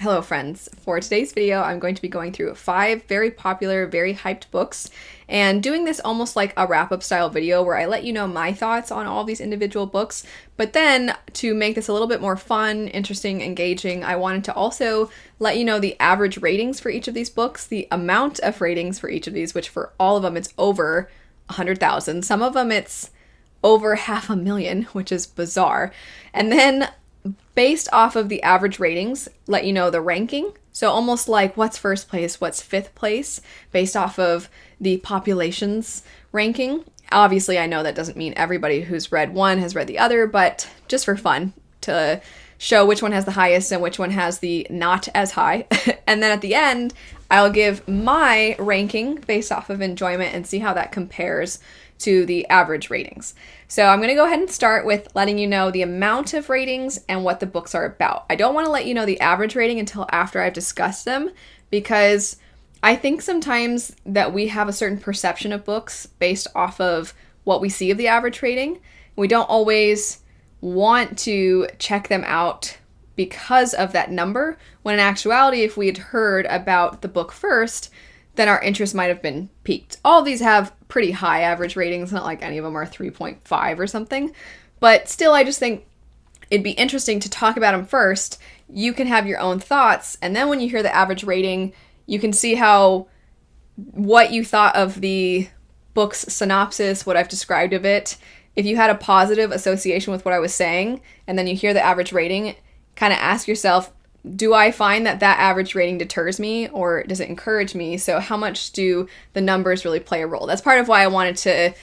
Hello friends. For today's video, I'm going to be going through 5 very popular, very hyped books and doing this almost like a wrap-up style video where I let you know my thoughts on all these individual books. But then to make this a little bit more fun, interesting, engaging, I wanted to also let you know the average ratings for each of these books, the amount of ratings for each of these, which for all of them it's over 100,000. Some of them it's over 500,000, which is bizarre. And then based off of the average ratings, let you know the ranking. So almost like what's first place, what's fifth place, based off of the population's ranking. Obviously, I know that doesn't mean everybody who's read one has read the other, but just for fun, to show which one has the highest and which one has the not as high. And then at the end, I'll give my ranking based off of enjoyment and see how that compares to the average ratings. So I'm going to go ahead and start with letting you know the amount of ratings and what the books are about. I don't want to let you know the average rating until after I've discussed them, because I think sometimes that we have a certain perception of books based off of what we see of the average rating. We don't always want to check them out because of that number, when in actuality, if we had heard about the book first, then our interest might have been piqued. All of these have pretty high average ratings, not like any of them are 3.5 or something, but still I just think it'd be interesting to talk about them first. You can have your own thoughts, and then when you hear the average rating, you can see how what you thought of the book's synopsis, what I've described of it, if you had a positive association with what I was saying, and then you hear the average rating, kind of ask yourself, do I find that average rating deters me, or does it encourage me? So how much do the numbers really play a role? That's part of why I wanted to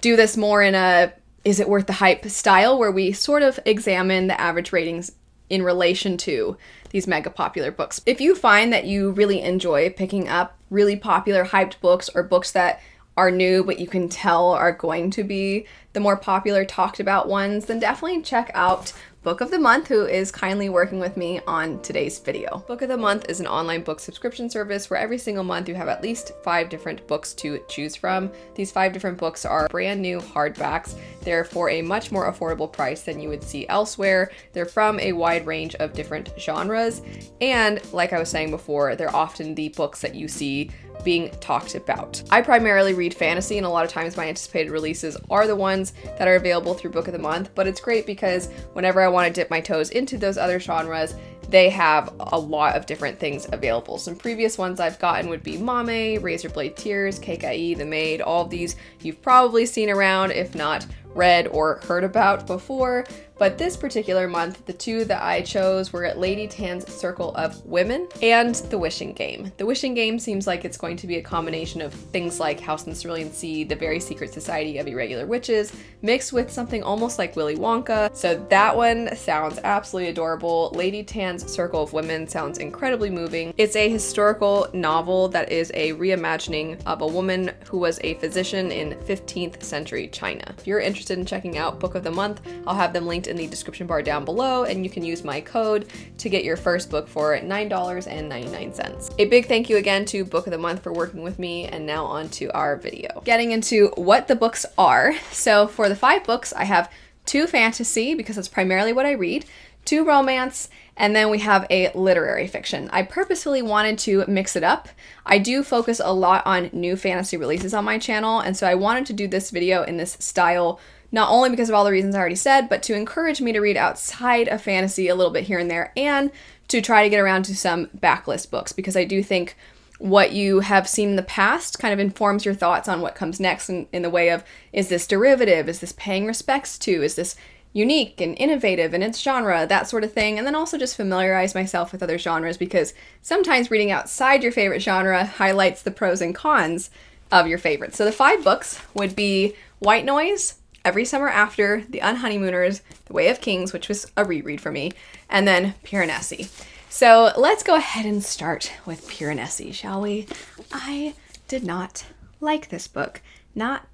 do this more in a is it worth the hype style, where we sort of examine the average ratings in relation to these mega popular books. If you find that you really enjoy picking up really popular hyped books, or books that are new but you can tell are going to be the more popular talked about ones, then definitely check out Book of the Month, who is kindly working with me on today's video. Book of the Month is an online book subscription service where every single month you have at least 5 different books to choose from. These 5 different books are brand new hardbacks. They're for a much more affordable price than you would see elsewhere. They're from a wide range of different genres. And like I was saying before, they're often the books that you see being talked about. I primarily read fantasy, and a lot of times my anticipated releases are the ones that are available through Book of the Month, but it's great because whenever I want to dip my toes into those other genres, they have a lot of different things available. Some previous ones I've gotten would be Mame, Razorblade Tears, KKI, The Maid. All of these you've probably seen around, if not read or heard about before. But this particular month, the 2 that I chose were Lady Tan's Circle of Women and The Wishing Game. The Wishing Game seems like it's going to be a combination of things like House in the Cerulean Sea, The Very Secret Society of Irregular Witches, mixed with something almost like Willy Wonka. So that one sounds absolutely adorable. Lady Tan's Circle of Women sounds incredibly moving. It's a historical novel that is a reimagining of a woman who was a physician in 15th century China. If you're interested in checking out Book of the Month, I'll have them linked in the description bar down below, and you can use my code to get your first book for $9.99. A big thank you again to Book of the Month for working with me, and now on to our video. Getting into what the books are. So for the 5 books, I have 2 fantasy, because that's primarily what I read, 2 romance, and then we have a literary fiction. I purposefully wanted to mix it up. I do focus a lot on new fantasy releases on my channel, and so I wanted to do this video in this style, not only because of all the reasons I already said, but to encourage me to read outside of fantasy a little bit here and there, and to try to get around to some backlist books, because I do think what you have seen in the past kind of informs your thoughts on what comes next in the way of, is this derivative? Is this paying respects to? Is this unique and innovative in its genre? That sort of thing. And then also just familiarize myself with other genres, because sometimes reading outside your favorite genre highlights the pros and cons of your favorites. So the 5 books would be White Noise, Every Summer After, The Unhoneymooners, The Way of Kings, which was a reread for me, and then Piranesi. So let's go ahead and start with Piranesi, shall we? I did not like this book. Not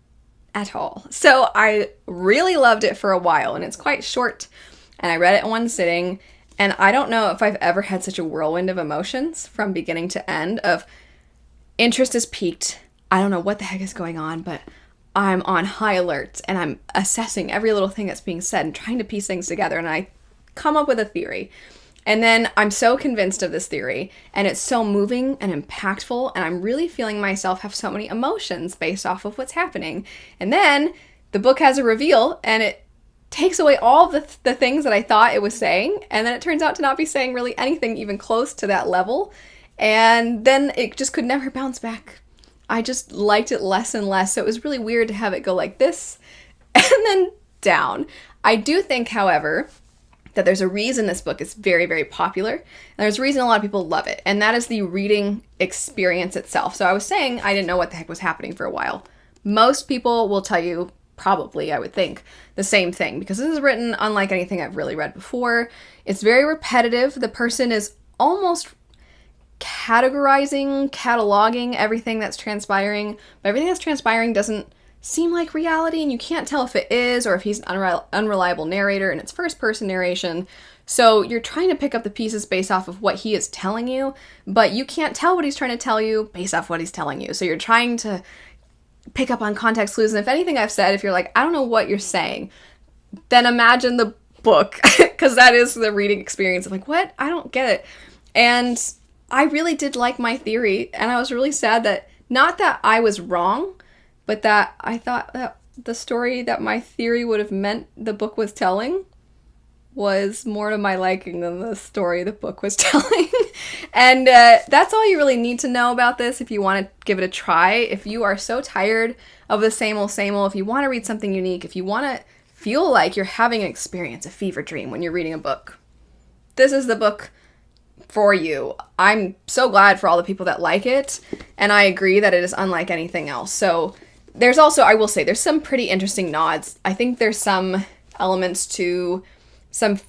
at all. So I really loved it for a while, and it's quite short, and I read it in one sitting, and I don't know if I've ever had such a whirlwind of emotions from beginning to end. Of interest is piqued. I don't know what the heck is going on, but I'm on high alert, and I'm assessing every little thing that's being said and trying to piece things together, and I come up with a theory. And then I'm so convinced of this theory, and it's so moving and impactful, and I'm really feeling myself have so many emotions based off of what's happening. And then the book has a reveal, and it takes away all the things that I thought it was saying, and then it turns out to not be saying really anything even close to that level. And then it just could never bounce back. I just liked it less and less, so it was really weird to have it go like this and then down. I do think, however, that there's a reason this book is very, very popular. And there's a reason a lot of people love it, and that is the reading experience itself. So I was saying I didn't know what the heck was happening for a while. Most people will tell you, probably, I would think, the same thing, because this is written unlike anything I've really read before. It's very repetitive. The person is almost cataloging everything that's transpiring, but everything that's transpiring doesn't seem like reality, and you can't tell if it is or if he's an unreliable narrator, and it's first-person narration. So you're trying to pick up the pieces based off of what he is telling you, but you can't tell what he's trying to tell you based off what he's telling you. So you're trying to pick up on context clues, and if anything I've said, if you're like, I don't know what you're saying, then imagine the book, because that is the reading experience of like, what? I don't get it. And I really did like my theory, and I was really sad that, not that I was wrong, but that I thought that the story that my theory would have meant the book was telling was more to my liking than the story the book was telling. And that's all you really need to know about this if you want to give it a try. If you are so tired of the same old, if you want to read something unique, if you want to feel like you're having an experience, a fever dream when you're reading a book, this is the book for you. I'm so glad for all the people that like it, and I agree that it is unlike anything else. So there's also, I will say, there's some pretty interesting nods. I think there's some elements to some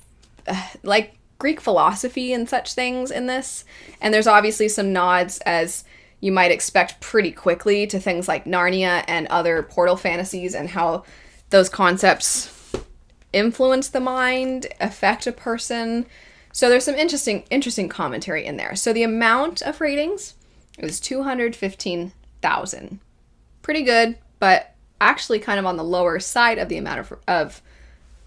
like Greek philosophy and such things in this, and there's obviously some nods, as you might expect, pretty quickly to things like Narnia and other portal fantasies, and how those concepts influence the mind, affect a person. So there's some interesting commentary in there. So the amount of ratings is 215,000. Pretty good, but actually kind of on the lower side of the amount of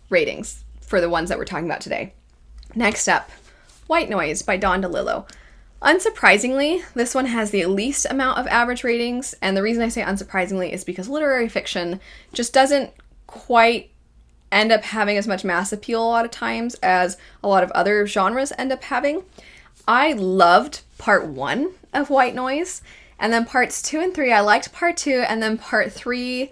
ratings for the ones that we're talking about today. Next up, White Noise by Dawn DeLillo. Unsurprisingly, this one has the least amount of average ratings, and the reason I say unsurprisingly is because literary fiction just doesn't quite end up having as much mass appeal a lot of times as a lot of other genres end up having. I loved part 1 of White Noise, and then parts 2 and 3, I liked part 2, and then part 3,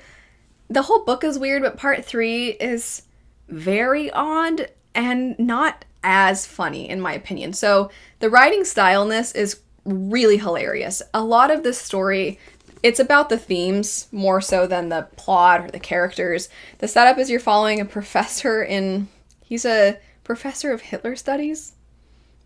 the whole book is weird, but part 3 is very odd and not as funny, in my opinion. So the writing style in this is really hilarious. A lot of this story, it's about the themes more so than the plot or the characters. The setup is you're following a professor he's a professor of Hitler studies,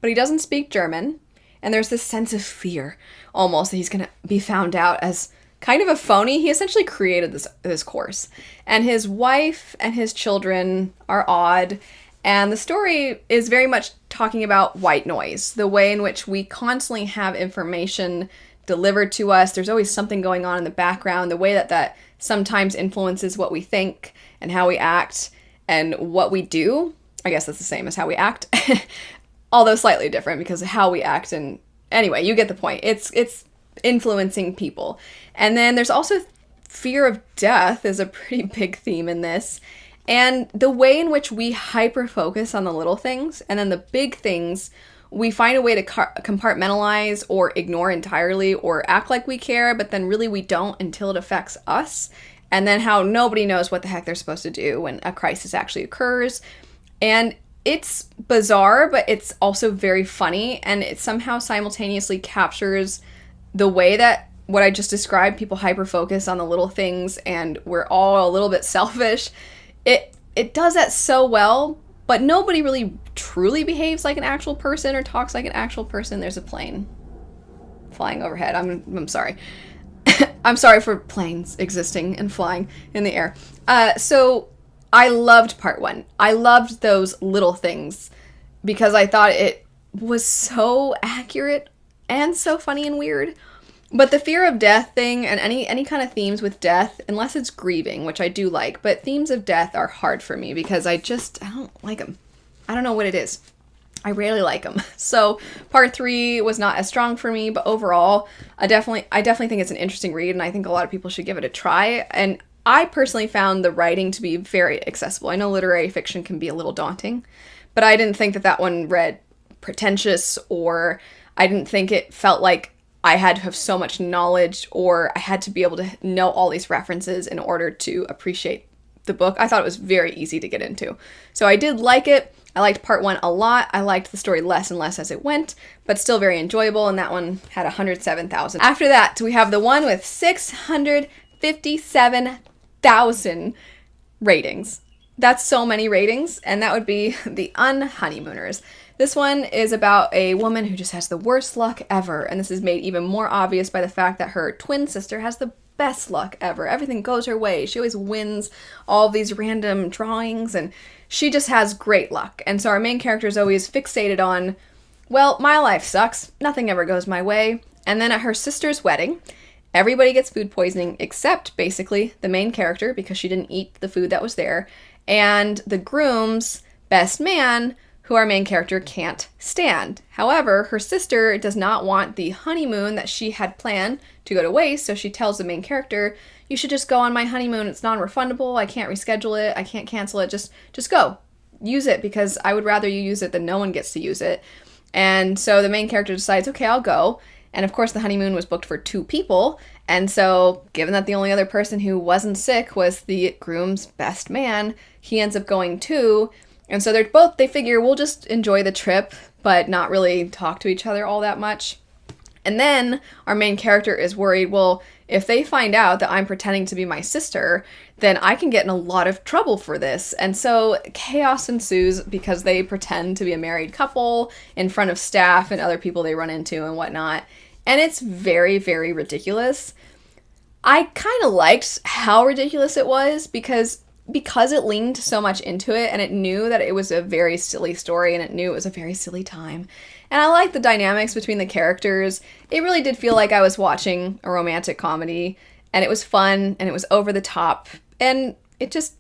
but he doesn't speak German. And there's this sense of fear, almost, that he's going to be found out as kind of a phony. He essentially created this course. And his wife and his children are odd. And the story is very much talking about white noise, the way in which we constantly have information delivered to us. There's always something going on in the background, the way that sometimes influences what we think and how we act and what we do. I guess that's the same as how we act. Although slightly different, because of how we act, and anyway, you get the point. It's influencing people. And then there's also fear of death is a pretty big theme in this. And the way in which we hyper-focus on the little things, and then the big things, we find a way to compartmentalize or ignore entirely, or act like we care, but then really we don't until it affects us. And then how nobody knows what the heck they're supposed to do when a crisis actually occurs. And it's bizarre, but it's also very funny, and it somehow simultaneously captures the way that what I just described, people hyper-focus on the little things, and we're all a little bit selfish. It does that so well, but nobody really truly behaves like an actual person or talks like an actual person. There's a plane flying overhead. I'm sorry. I'm sorry for planes existing and flying in the air. So I loved part 1. I loved those little things because I thought it was so accurate and so funny and weird. But the fear of death thing and any kind of themes with death, unless it's grieving, which I do like, but themes of death are hard for me because I don't like them. I don't know what it is. I rarely like them. So part 3 was not as strong for me, but overall, I definitely think it's an interesting read, and I think a lot of people should give it a try. And I personally found the writing to be very accessible. I know literary fiction can be a little daunting, but I didn't think that that one read pretentious, or I didn't think it felt like I had to have so much knowledge, or I had to be able to know all these references in order to appreciate the book. I thought it was very easy to get into. So I did like it. I liked part 1 a lot. I liked the story less and less as it went, but still very enjoyable, and that one had 107,000. After that, we have the one with 657,000 ratings. That's so many ratings, and that would be the Unhoneymooners. This one is about a woman who just has the worst luck ever, and this is made even more obvious by the fact that her twin sister has the best luck ever. Everything goes her way. She always wins all these random drawings, and she just has great luck. And so our main character is always fixated on, well, my life sucks. Nothing ever goes my way. And then at her sister's wedding, everybody gets food poisoning except basically the main character, because she didn't eat the food that was there, and the groom's best man, who our main character can't stand. However, her sister does not want the honeymoon that she had planned to go to waste, so she tells the main character, you should just go on my honeymoon. It's non-refundable. I can't reschedule it. I can't cancel it. Just go. Use it, because I would rather you use it than no one gets to use it. And so the main character decides, okay, I'll go. And of course the honeymoon was booked for 2 people. And so given that the only other person who wasn't sick was the groom's best man, he ends up going too. And so they figure we'll just enjoy the trip, but not really talk to each other all that much. And then our main character is worried, well, if they find out that I'm pretending to be my sister, then I can get in a lot of trouble for this. And so chaos ensues because they pretend to be a married couple in front of staff and other people they run into and whatnot. And it's very, very ridiculous. I kind of liked how ridiculous it was because it leaned so much into it, and it knew that it was a very silly story, and it knew it was a very silly time. And I liked the dynamics between the characters. It really did feel like I was watching a romantic comedy, and it was fun, and it was over the top, and it just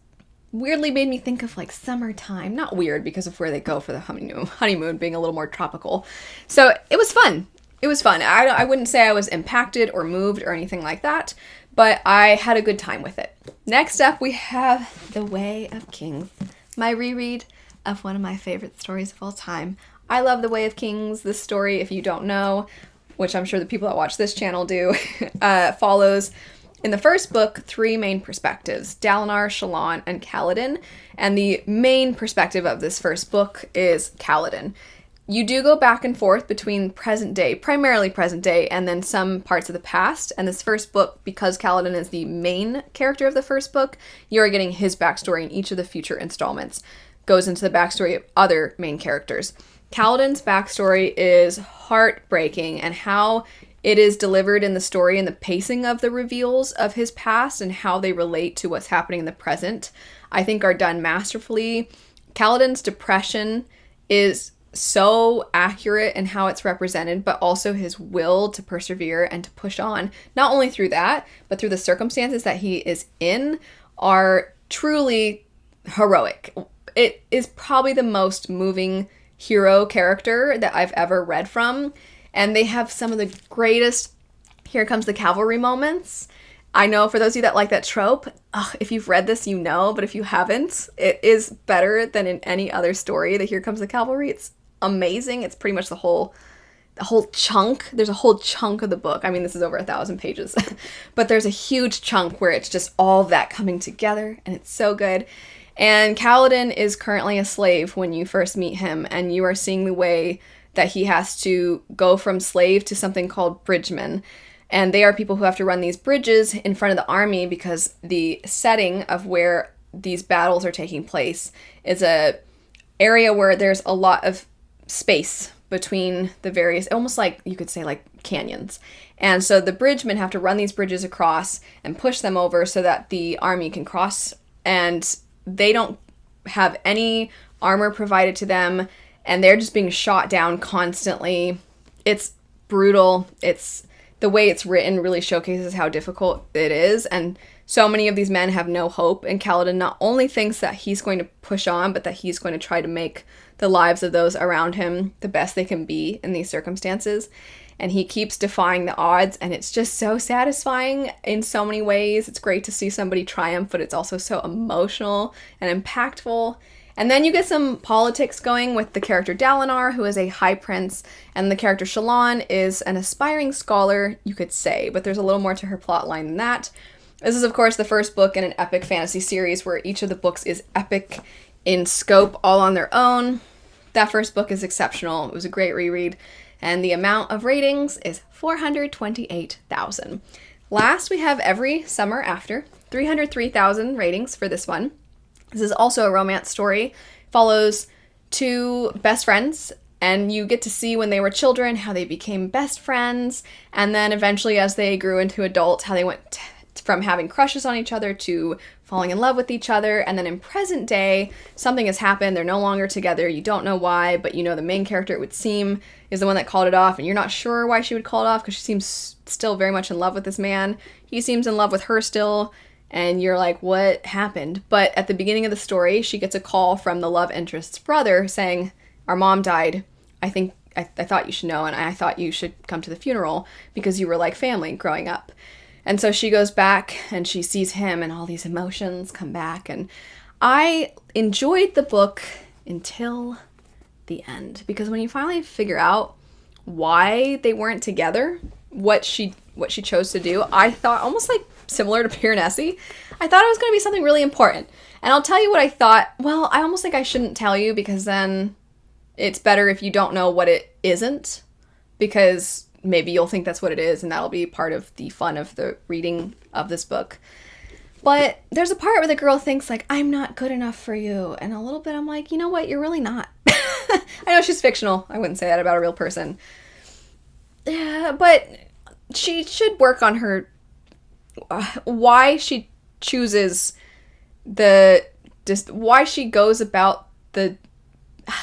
weirdly made me think of like summertime. Not weird because of where they go for the honeymoon being a little more tropical. So it was fun. It was fun. I wouldn't say I was impacted or moved or anything like that, but I had a good time with it. Next up, we have The Way of Kings, my reread of one of my favorite stories of all time. I love The Way of Kings. This story, if you don't know, which I'm sure the people that watch this channel do, follows, in the first book, 3 main perspectives, Dalinar, Shallan, and Kaladin. And the main perspective of this first book is Kaladin. You do go back and forth between present day, primarily present day, and then some parts of the past. And this first book, because Kaladin is the main character of the first book, you are getting his backstory in each of the future installments. Goes into the backstory of other main characters. Kaladin's backstory is heartbreaking, and how it is delivered in the story and the pacing of the reveals of his past and how they relate to what's happening in the present, I think are done masterfully. Kaladin's depression is so accurate in how it's represented, but also his will to persevere and to push on, not only through that, but through the circumstances that he is in, are truly heroic. It is probably the most moving hero character that I've ever read from, and they have some of the greatest here comes the cavalry moments. I know for those of you that like that trope, if you've read this, you know, but if you haven't, it is better than in any other story. The Here Comes the Cavalry, it's amazing. It's pretty much the whole chunk. There's a whole chunk of the book. I mean, this is over 1,000 pages, but there's a huge chunk where it's just all of that coming together, and it's so good. And Kaladin is currently a slave when you first meet him, and you are seeing the way that he has to go from slave to something called bridgemen. And they are people who have to run these bridges in front of the army because the setting of where these battles are taking place is a area where there's a lot of space between the various, almost like you could say like canyons. And so the bridgemen have to run these bridges across and push them over so that the army can cross, and they don't have any armor provided to them, and they're just being shot down constantly. It's brutal. The way it's written really showcases how difficult it is, and so many of these men have no hope, and Kaladin not only thinks that he's going to push on, but that he's going to try to make the lives of those around him the best they can be in these circumstances. And he keeps defying the odds, and it's just so satisfying in so many ways. It's great to see somebody triumph, but it's also so emotional and impactful. And then you get some politics going with the character Dalinar, who is a high prince, and the character Shallan is an aspiring scholar, you could say, but there's a little more to her plotline than that. This is, of course, the first book in an epic fantasy series where each of the books is epic in scope all on their own. That first book is exceptional. It was a great reread. And the amount of ratings is 428,000. Last, we have Every Summer After, 303,000 ratings for this one. This is also a romance story. Follows two best friends, and you get to see when they were children how they became best friends, and then eventually as they grew into adults, how they went from having crushes on each other to falling in love with each other. And then in present day, something has happened. They're no longer together. You don't know why, but you know the main character, it would seem, is the one that called it off, and you're not sure why she would call it off because she seems still very much in love with this man. He seems in love with her still, and you're like, what happened? But at the beginning of the story, she gets a call from the love interest's brother saying, our mom died. I thought you should know, and I thought you should come to the funeral because you were like family growing up. And so she goes back and she sees him, and all these emotions come back. And I enjoyed the book until the end, because when you finally figure out why they weren't together, what she chose to do, I thought, almost like similar to Piranesi, I thought it was going to be something really important. And I'll tell you what I thought. Well, I almost think I shouldn't tell you, because then it's better if you don't know what it isn't, because maybe you'll think that's what it is, and that'll be part of the fun of the reading of this book. But there's a part where the girl thinks, like, I'm not good enough for you. And a little bit I'm like, you know what? You're really not. I know she's fictional. I wouldn't say that about a real person. Yeah, but she should work on her, why she chooses why she goes about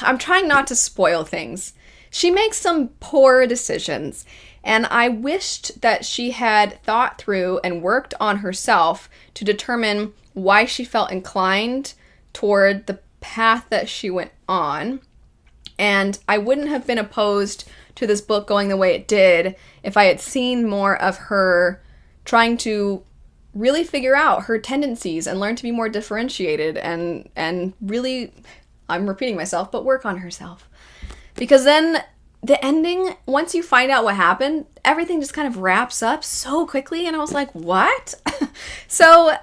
I'm trying not to spoil things. She makes some poor decisions, and I wished that she had thought through and worked on herself to determine why she felt inclined toward the path that she went on. And I wouldn't have been opposed to this book going the way it did if I had seen more of her trying to really figure out her tendencies and learn to be more differentiated and really, I'm repeating myself, but work on herself. Because then the ending, once you find out what happened, everything just kind of wraps up so quickly, and I was like, what? So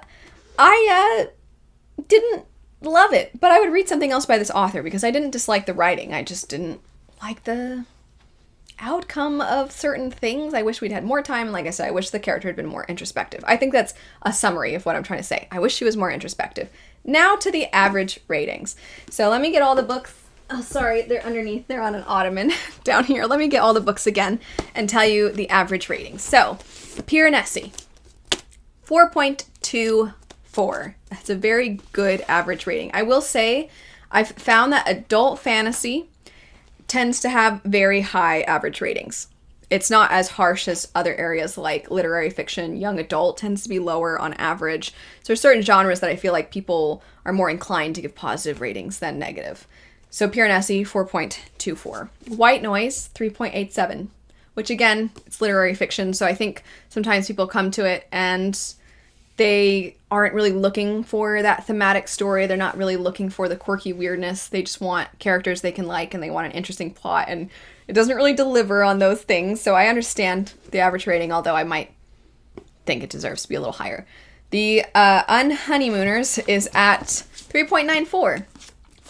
I didn't love it, but I would read something else by this author, because I didn't dislike the writing. I just didn't like the outcome of certain things. I wish we'd had more time, and like I said, I wish the character had been more introspective. I think that's a summary of what I'm trying to say. I wish she was more introspective. Now to the average ratings. So let me get all the books. Oh, sorry, they're underneath. They're on an ottoman down here. Let me get all the books again and tell you the average ratings. So, Piranesi, 4.24. That's a very good average rating. I will say, I've found that adult fantasy tends to have very high average ratings. It's not as harsh as other areas like literary fiction. Young adult tends to be lower on average. So there's certain genres that I feel like people are more inclined to give positive ratings than negative. So Piranesi, 4.24. White Noise, 3.87, which again, it's literary fiction, so I think sometimes people come to it and they aren't really looking for that thematic story. They're not really looking for the quirky weirdness. They just want characters they can like, and they want an interesting plot, and it doesn't really deliver on those things. So I understand the average rating, although I might think it deserves to be a little higher. The Unhoneymooners is at 3.94.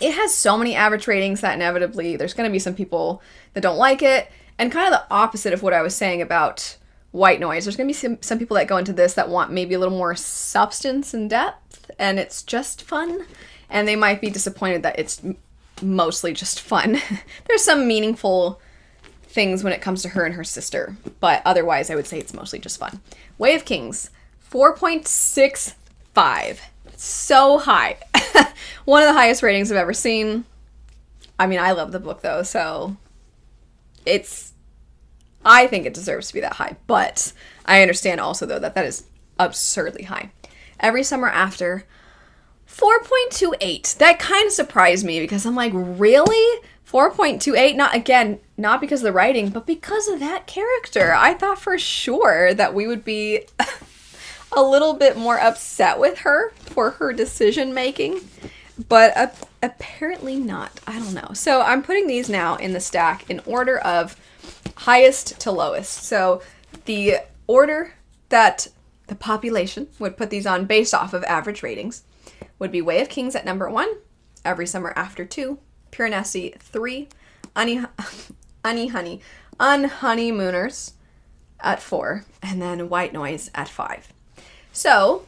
It has so many average ratings that inevitably there's going to be some people that don't like it, and kind of the opposite of what I was saying about White Noise. There's going to be some people that go into this that want maybe a little more substance and depth, and it's just fun, and they might be disappointed that it's mostly just fun. There's some meaningful things when it comes to her and her sister, but otherwise I would say it's mostly just fun. Way of Kings, 4.65. So high. One of the highest ratings I've ever seen. I mean, I love the book though, so I think it deserves to be that high, but I understand also though that is absurdly high. Every Summer After, 4.28. That kind of surprised me because I'm like, really? 4.28? Not again, not because of the writing, but because of that character. I thought for sure that we would be a little bit more upset with her for her decision making, but apparently not. I don't know. So I'm putting these now in the stack in order of highest to lowest. So the order that the population would put these on based off of average ratings would be Way of Kings at number 1, Every Summer After 2, Piranesi 3, Unhoneymooners at 4, and then White Noise at 5. So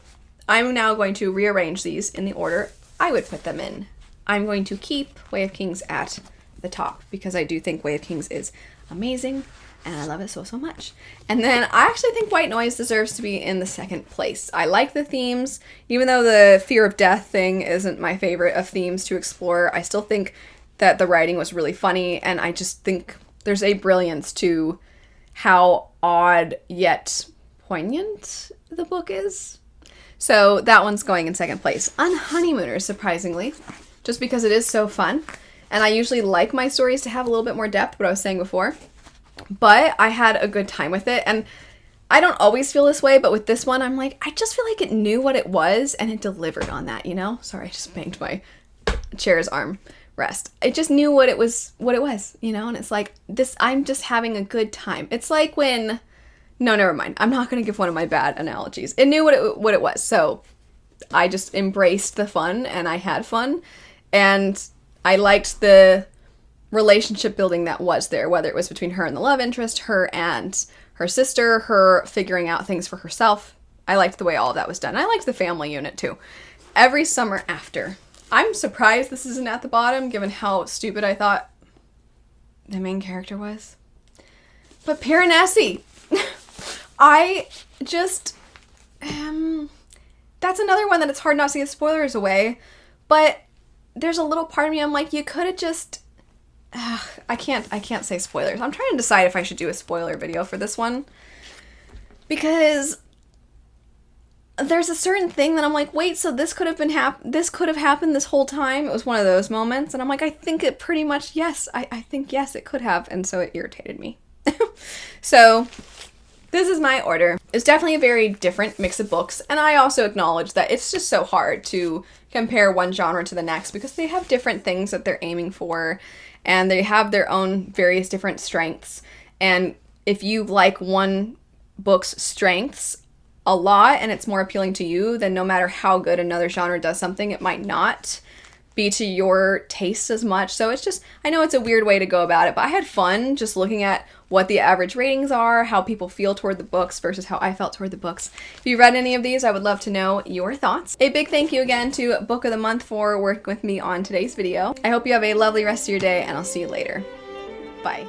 I'm now going to rearrange these in the order I would put them in. I'm going to keep Way of Kings at the top because I do think Way of Kings is amazing and I love it so, so much. And then I actually think White Noise deserves to be in the second place. I like the themes. Even though the fear of death thing isn't my favorite of themes to explore, I still think that the writing was really funny, and I just think there's a brilliance to how odd yet poignant the book is. So that one's going in second place. Unhoneymooners, surprisingly, just because it is so fun. And I usually like my stories to have a little bit more depth, what I was saying before. But I had a good time with it, and I don't always feel this way, but with this one, I'm like, I just feel like it knew what it was, and it delivered on that, you know? Sorry, I just banged my chair's arm rest. It just knew what it was, you know? And it's like, I'm just having a good time. It's like when, no, never mind. I'm not going to give one of my bad analogies. It knew what it was, so I just embraced the fun, and I had fun, and I liked the relationship building that was there, whether it was between her and the love interest, her and her sister, her figuring out things for herself. I liked the way all of that was done. I liked the family unit too. Every Summer After. I'm surprised this isn't at the bottom given how stupid I thought the main character was. But Piranesi. I just that's another one that it's hard not to get spoilers away, but there's a little part of me I'm like, you could have just I can't say spoilers. I'm trying to decide if I should do a spoiler video for this one because there's a certain thing that I'm like, wait, so this could have been this could have happened this whole time. It was one of those moments, and I'm like, I think it pretty much, yes, I think yes, it could have, and so it irritated me. So this is my order. It's definitely a very different mix of books, and I also acknowledge that it's just so hard to compare one genre to the next because they have different things that they're aiming for, and they have their own various different strengths. And if you like one book's strengths a lot and it's more appealing to you, then no matter how good another genre does something, it might not be to your taste as much. So it's just, I know it's a weird way to go about it, but I had fun just looking at what the average ratings are, how people feel toward the books versus how I felt toward the books. If you read any of these, I would love to know your thoughts. A big thank you again to Book of the Month for working with me on today's video. I hope you have a lovely rest of your day, and I'll see you later. Bye.